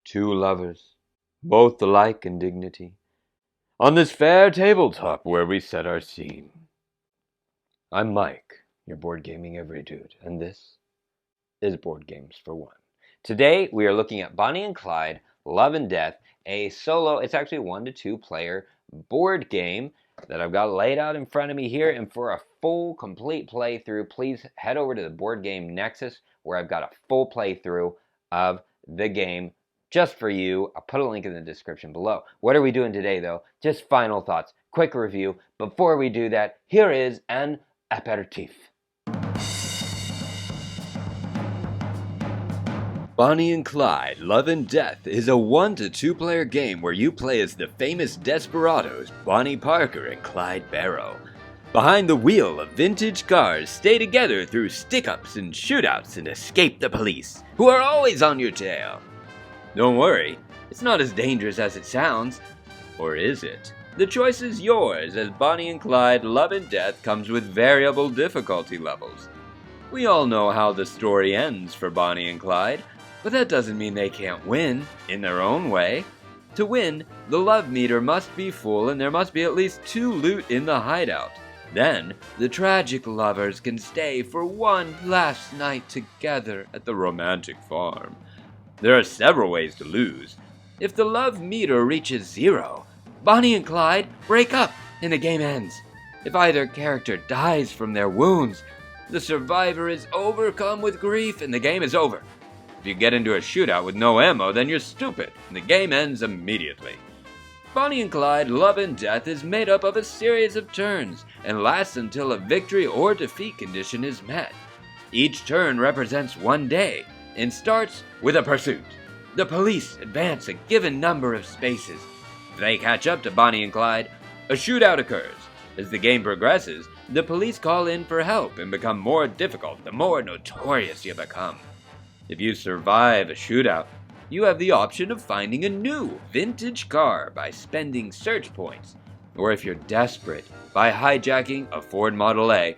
Two lovers, both alike in dignity, on this fair tabletop where we set our scene. I'm Mike, your board gaming every dude, and this is Board Games for One. Today we are looking at Bonnie and Clyde, Love and Death, a solo, it's actually 1 to 2 player board game that I've got laid out in front of me here. And for a full, complete playthrough, please head over to the Board Game Nexus where I've got a full playthrough of the game just for you. I'll put a link in the description below. What are we doing today, though? Just final thoughts, quick review. Before we do that, here is an aperitif. Bonnie and Clyde, Love and Death is a 1 to 2 player game where you play as the famous desperados Bonnie Parker and Clyde Barrow. Behind the wheel of vintage cars, stay together through stick-ups and shootouts and escape the police, who are always on your tail. Don't worry, it's not as dangerous as it sounds. Or is it? The choice is yours, as Bonnie and Clyde, Love and Death comes with variable difficulty levels. We all know how the story ends for Bonnie and Clyde, but that doesn't mean they can't win, in their own way. To win, the love meter must be full and there must be at least 2 loot in the hideout. Then, the tragic lovers can stay for one last night together at the romantic farm. There are several ways to lose. If the love meter reaches 0, Bonnie and Clyde break up and the game ends. If either character dies from their wounds, the survivor is overcome with grief and the game is over. If you get into a shootout with no ammo, then you're stupid, and the game ends immediately. Bonnie and Clyde, Love and Death is made up of a series of turns, and lasts until a victory or defeat condition is met. Each turn represents 1 day, and starts with a pursuit. The police advance a given number of spaces. If they catch up to Bonnie and Clyde, a shootout occurs. As the game progresses, the police call in for help and become more difficult the more notorious you become. If you survive a shootout, you have the option of finding a new vintage car by spending search points, or if you're desperate, by hijacking a Ford Model A,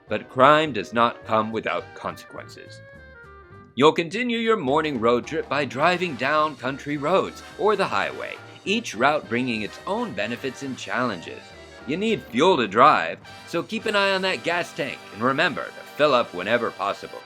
but crime does not come without consequences. You'll continue your morning road trip by driving down country roads or the highway, each route bringing its own benefits and challenges. You need fuel to drive, so keep an eye on that gas tank and remember to fill up whenever possible.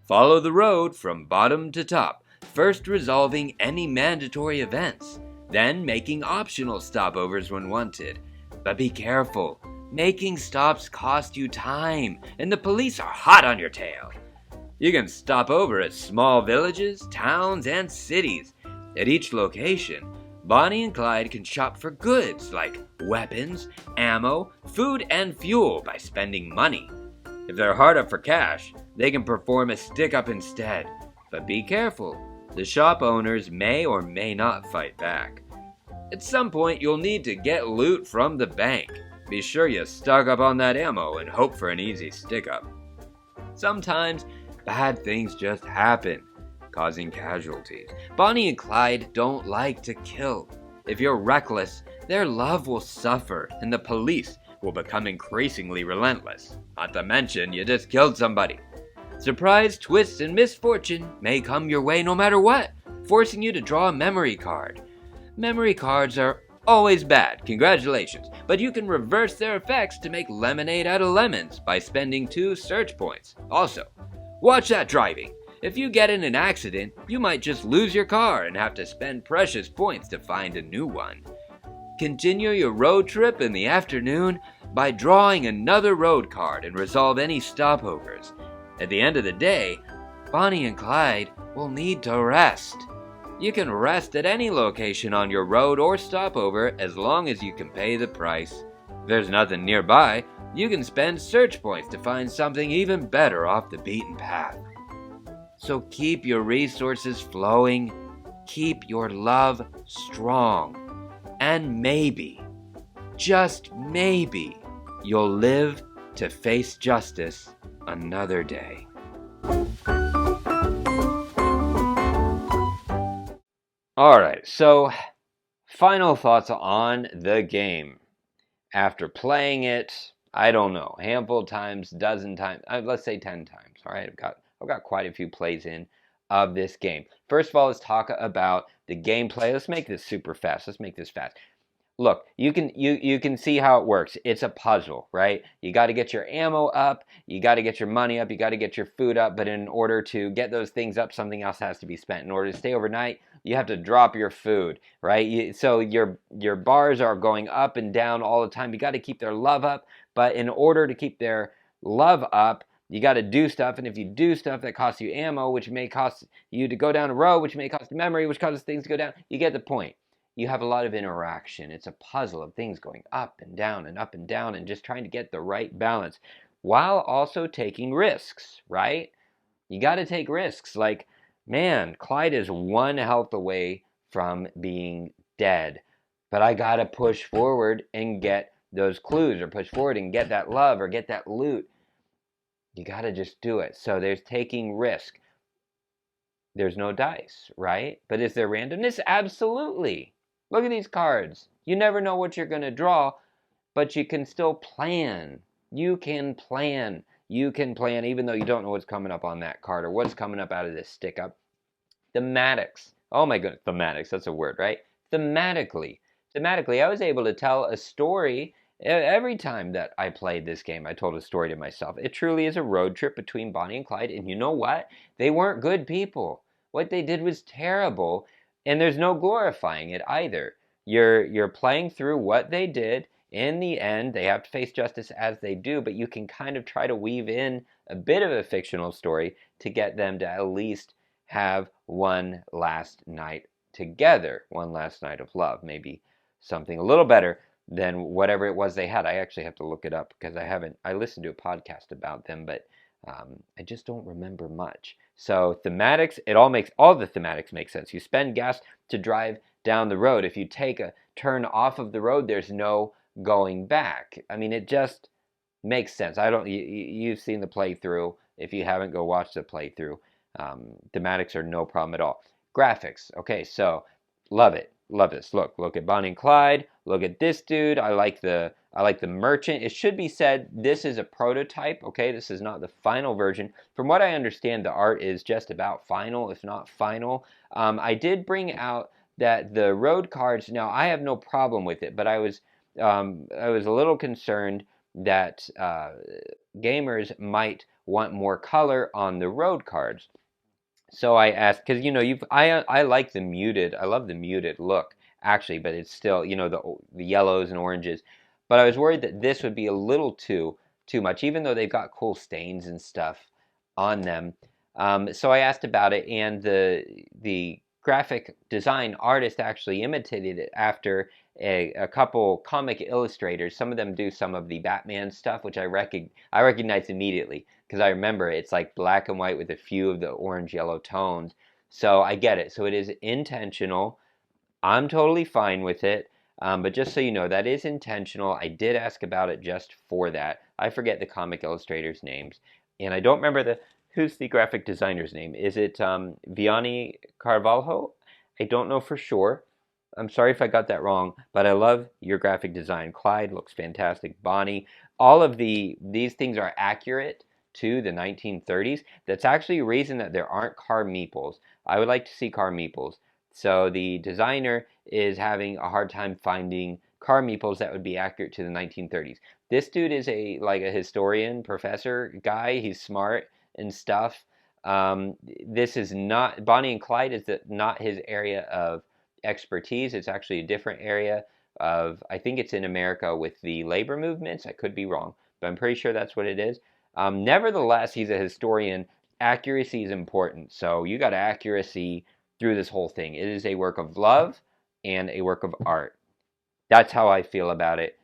Follow the road from bottom to top, first resolving any mandatory events, then making optional stopovers when wanted. But be careful, making stops cost you time, and the police are hot on your tail. You can stop over at small villages, towns, and cities. At each location, Bonnie and Clyde can shop for goods like weapons, ammo, food, and fuel by spending money. If they're hard up for cash, they can perform a stick-up instead. But be careful, the shop owners may or may not fight back. At some point, you'll need to get loot from the bank. Be sure you stock up on that ammo and hope for an easy stick-up. Sometimes, bad things just happen, causing casualties. Bonnie and Clyde don't like to kill. If you're reckless, their love will suffer and the police will become increasingly relentless. Not to mention, you just killed somebody. Surprise, twists, and misfortune may come your way no matter what, forcing you to draw a memory card. Memory cards are always bad, congratulations, but you can reverse their effects to make lemonade out of lemons by spending 2 search points. Also, watch that driving. If you get in an accident, you might just lose your car and have to spend precious points to find a new one. Continue your road trip in the afternoon by drawing another road card and resolve any stopovers. At the end of the day, Bonnie and Clyde will need to rest. You can rest at any location on your road or stopover as long as you can pay the price. If there's nothing nearby, you can spend search points to find something even better off the beaten path. So keep your resources flowing, keep your love strong, and maybe, just maybe, you'll live to face justice another day. Alright, so final thoughts on the game. After playing it, I don't know, handful of times, dozen times, let's say 10 times, alright? I've got quite a few plays in of this game. First of all, let's talk about the gameplay. Let's make this super fast. Let's make this fast. Look, you can see how it works. It's a puzzle, right? You got to get your ammo up, you got to get your money up, you got to get your food up, but in order to get those things up, something else has to be spent. In order to stay overnight, you have to drop your food, right? So your bars are going up and down all the time. You got to keep their love up, but in order to keep their love up, you got to do stuff, and if you do stuff that costs you ammo, which may cost you to go down a road, which may cost memory, which causes things to go down, you get the point. You have a lot of interaction. It's a puzzle of things going up and down and up and down and just trying to get the right balance while also taking risks, right? You got to take risks. Like, man, Clyde is one health away from being dead, but I got to push forward and get those clues or push forward and get that love or get that loot. You got to just do it. So there's taking risk. There's no dice, right? But is there randomness? Absolutely. Look at these cards. You never know what you're going to draw, but you can still plan. You can plan. You can plan even though you don't know what's coming up on that card or what's coming up out of this stick up. Thematics. Oh my goodness, thematics. That's a word, right? Thematically. Thematically, I was able to tell a story every time that I played this game. I told a story to myself. It truly is a road trip between Bonnie and Clyde, and you know what? They weren't good people. What they did was terrible. And there's no glorifying it either. You're playing through what they did. In the end, they have to face justice as they do, but you can kind of try to weave in a bit of a fictional story to get them to at least have one last night together, one last night of love, maybe something a little better than whatever it was they had. I actually have to look it up because I listened to a podcast about them, but I just don't remember much. So thematics, all the thematics make sense. You spend gas to drive down the road. If you take a turn off of the road, there's no going back. I mean, it just makes sense. You've seen the playthrough. If you haven't, go watch the playthrough. Thematics are no problem at all. Graphics. Okay, so love it. Love this. Look at Bonnie and Clyde. Look at this dude. I like the merchant. It should be said this is a prototype. Okay, this is not the final version. From what I understand, the art is just about final, if not final. I did bring out that the road cards. Now I have no problem with it, but I was a little concerned that gamers might want more color on the road cards. So I asked, because I like the muted. I love the muted look actually, but it's still the yellows and oranges. But I was worried that this would be a little too much, even though they've got cool stains and stuff on them. So I asked about it, and the graphic design artist actually imitated it after a couple comic illustrators. Some of them do some of the Batman stuff, which I recognize immediately because I remember it's like black and white with a few of the orange yellow tones. So I get it. So it is intentional. I'm totally fine with it. But just so you know, that is intentional. I did ask about it just for that. I forget the comic illustrators' names, and I don't remember who's the graphic designer's name. Is it Vianney Carvalho? I don't know for sure. I'm sorry if I got that wrong, but I love your graphic design. Clyde looks fantastic. Bonnie, all of these things are accurate to the 1930s. That's actually a reason that there aren't car meeples. I would like to see car meeples. So the designer is having a hard time finding car meeples that would be accurate to the 1930s. This dude is like a historian, professor guy. He's smart and stuff. This is not, Bonnie and Clyde is not his area of expertise. It's actually a different area I think it's in America with the labor movements. I could be wrong, but I'm pretty sure that's what it is. Nevertheless, he's a historian. Accuracy is important. So you got accuracy through this whole thing. It is a work of love and a work of art. That's how I feel about it.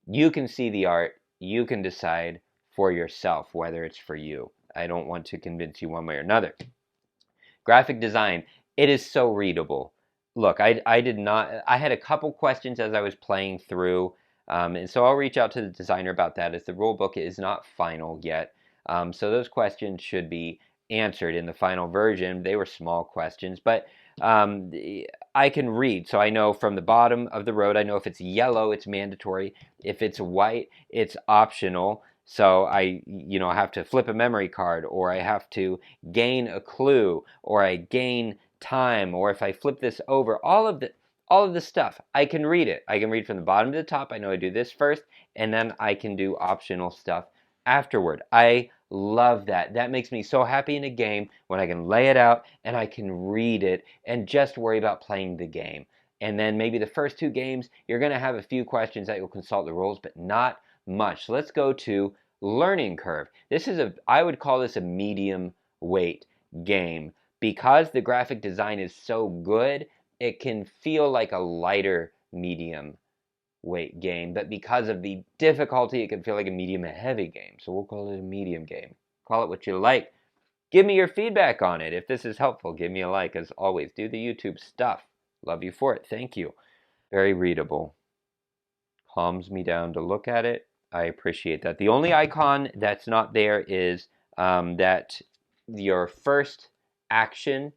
You can see the art. You can decide for yourself whether it's for you. I don't want to convince you one way or another. Graphic design. It is so readable. Look, I had a couple questions as I was playing through, and so I'll reach out to the designer about that as the rule book is not final yet. So those questions should be answered in the final version. They were small questions, but I can read. So I know from the bottom of the road, I know if it's yellow, it's mandatory. If it's white, it's optional. So I have to flip a memory card, or I have to gain a clue, or I gain time, or if I flip this over, all of the stuff, I can read it. I can read from the bottom to the top. I know I do this first, and then I can do optional stuff afterward. I love that. That makes me so happy in a game when I can lay it out and I can read it and just worry about playing the game. And then maybe the first 2 games, you're going to have a few questions that you'll consult the rules, but not much. So let's go to learning curve. I would call this a medium weight game. Because the graphic design is so good, it can feel like a lighter medium weight game, but because of the difficulty, it can feel like a medium heavy game. So we'll call it a medium game. Call it what you like. Give me your feedback on it. If this is helpful, give me a like. As always, do the YouTube stuff. Love you for it. Thank you. Very readable. Calms me down to look at it. I appreciate that. The only icon that's not there is that your first action,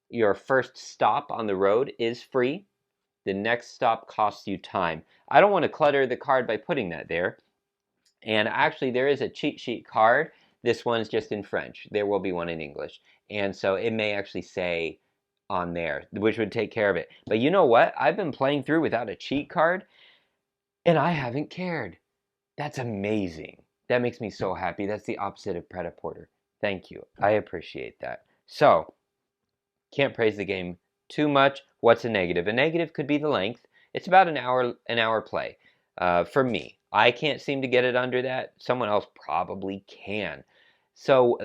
your first stop on the road is free. The next stop costs you time. I don't want to clutter the card by putting that there. And actually, there is a cheat sheet card. This one's just in French. There will be one in English. And so it may actually say on there, which would take care of it. But you know what? I've been playing through without a cheat card, and I haven't cared. That's amazing. That makes me so happy. That's the opposite of Pret-a-Porter. Thank you. I appreciate that. So, can't praise the game too much. What's a negative? A negative could be the length. It's about an hour play for me. I can't seem to get it under that. Someone else probably can. So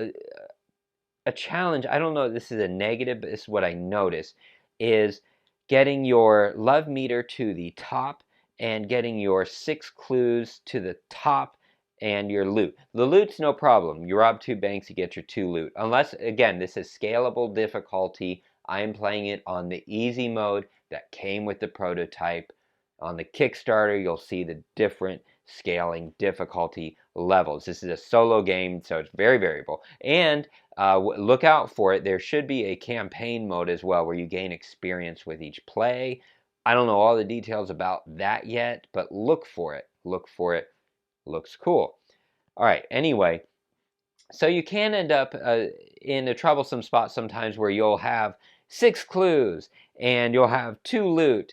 a challenge, I don't know if this is a negative, but this is what I notice, is getting your love meter to the top and getting your 6 clues to the top and your loot. The loot's no problem. You rob 2 banks, you get your 2 loot. Unless, again, this is scalable difficulty. I am playing it on the easy mode that came with the prototype. On the Kickstarter, you'll see the different scaling difficulty levels. This is a solo game, so it's very variable. And look out for it. There should be a campaign mode as well where you gain experience with each play. I don't know all the details about that yet, but look for it. Look for it. Looks cool. All right, anyway, so you can end up in a troublesome spot sometimes where you'll have 6 clues and you'll have 2 loot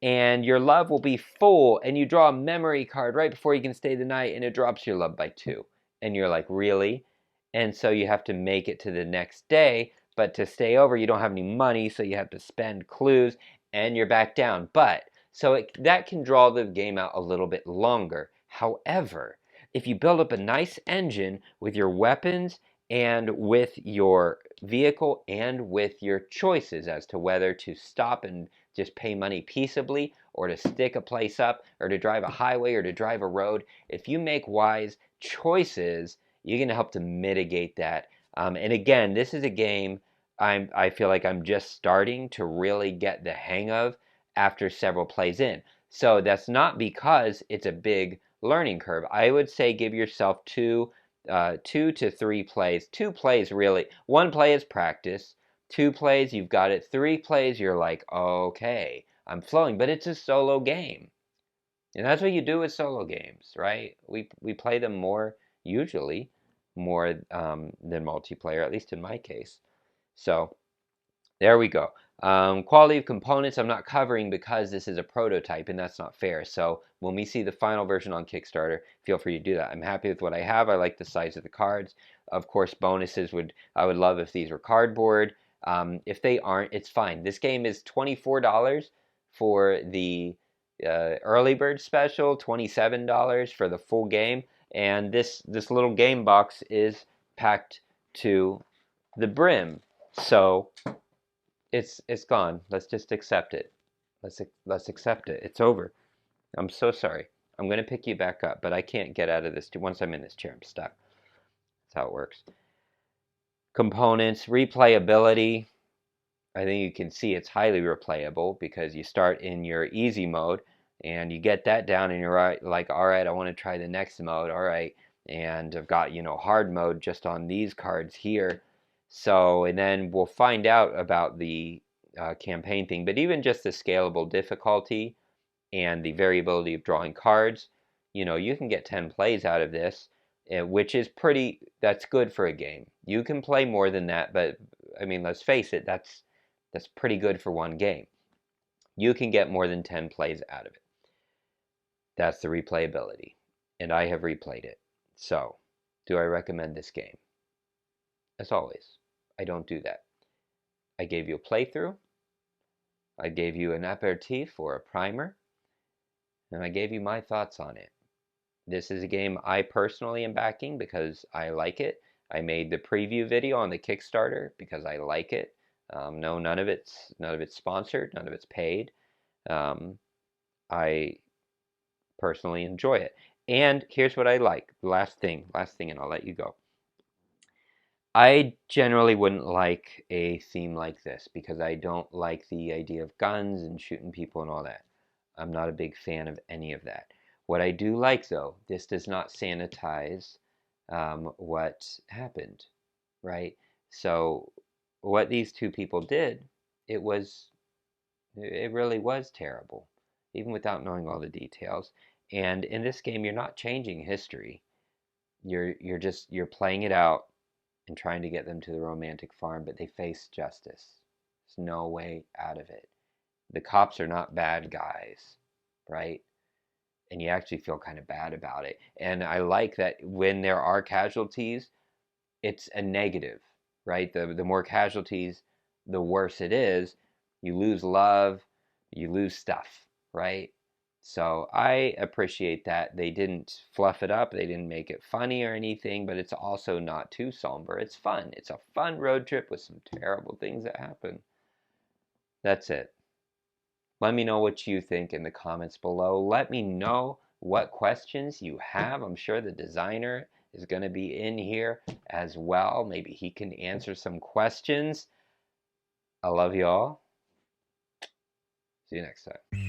and your love will be full and you draw a memory card right before you can stay the night and it drops your love by 2. And you're like, really? And so you have to make it to the next day, but to stay over you don't have any money, so you have to spend clues and you're back down. But so that can draw the game out a little bit longer. However, if you build up a nice engine with your weapons and with your vehicle and with your choices as to whether to stop and just pay money peaceably or to stick a place up or to drive a highway or to drive a road, if you make wise choices, you're going to help to mitigate that. And again, this is a game I feel like I'm just starting to really get the hang of after several plays in. So that's not because it's a big learning curve. I would say give yourself 2 to 3 plays. 2 plays really. 1 play is practice. 2 plays, you've got it. 3 plays, you're like, okay, I'm flowing. But it's a solo game. And that's what you do with solo games, right? We play them usually more than multiplayer, at least in my case. So there we go. Quality of components I'm not covering because this is a prototype and that's not fair. So when we see the final version on Kickstarter, feel free to do that. I'm happy with what I have. I like the size of the cards. Of course, bonuses I would love if these were cardboard. If they aren't, it's fine. This game is $24 for the early bird special, $27 for the full game, and this little game box is packed to the brim. So it's gone. Let's just accept it. Let's accept it. It's over. I'm so sorry. I'm going to pick you back up, but I can't get out of this. Once I'm in this chair, I'm stuck. That's how it works. Components, replayability. I think you can see it's highly replayable because you start in your easy mode and you get that down and you're like, all right, I want to try the next mode. All right. And I've got, hard mode just on these cards here. So, and then we'll find out about the campaign thing, but even just the scalable difficulty and the variability of drawing cards, you can get 10 plays out of this, which is that's good for a game. You can play more than that, but I mean, let's face it, that's That's pretty good for one game. You can get more than 10 plays out of it. That's the replayability. And I have replayed it. So, do I recommend this game? As always, I don't do that. I gave you a playthrough. I gave you an aperitif or a primer. And I gave you my thoughts on it. This is a game I personally am backing because I like it. I made the preview video on the Kickstarter because I like it. No, none of it's sponsored, none of it's paid. I personally enjoy it. And here's what I like. Last thing, and I'll let you go. I generally wouldn't like a theme like this because I don't like the idea of guns and shooting people and all that. I'm not a big fan of any of that. What I do like, though, this does not sanitize what happened, right? So what these two people did, it really was terrible, even without knowing all the details. And in this game, you're not changing history. You're playing it out and trying to get them to the romantic farm, but they face justice. There's no way out of it. The cops are not bad guys, right? And you actually feel kind of bad about it. And I like that when there are casualties, it's a negative, right? The more casualties, the worse it is. You lose love, you lose stuff, right? So I appreciate that. They didn't fluff it up, they didn't make it funny or anything, but it's also not too somber. It's fun. It's a fun road trip with some terrible things that happen. That's it. Let me know what you think in the comments below. Let me know what questions you have. I'm sure the designer is going to be in here as well. Maybe he can answer some questions. I love you all. See you next time.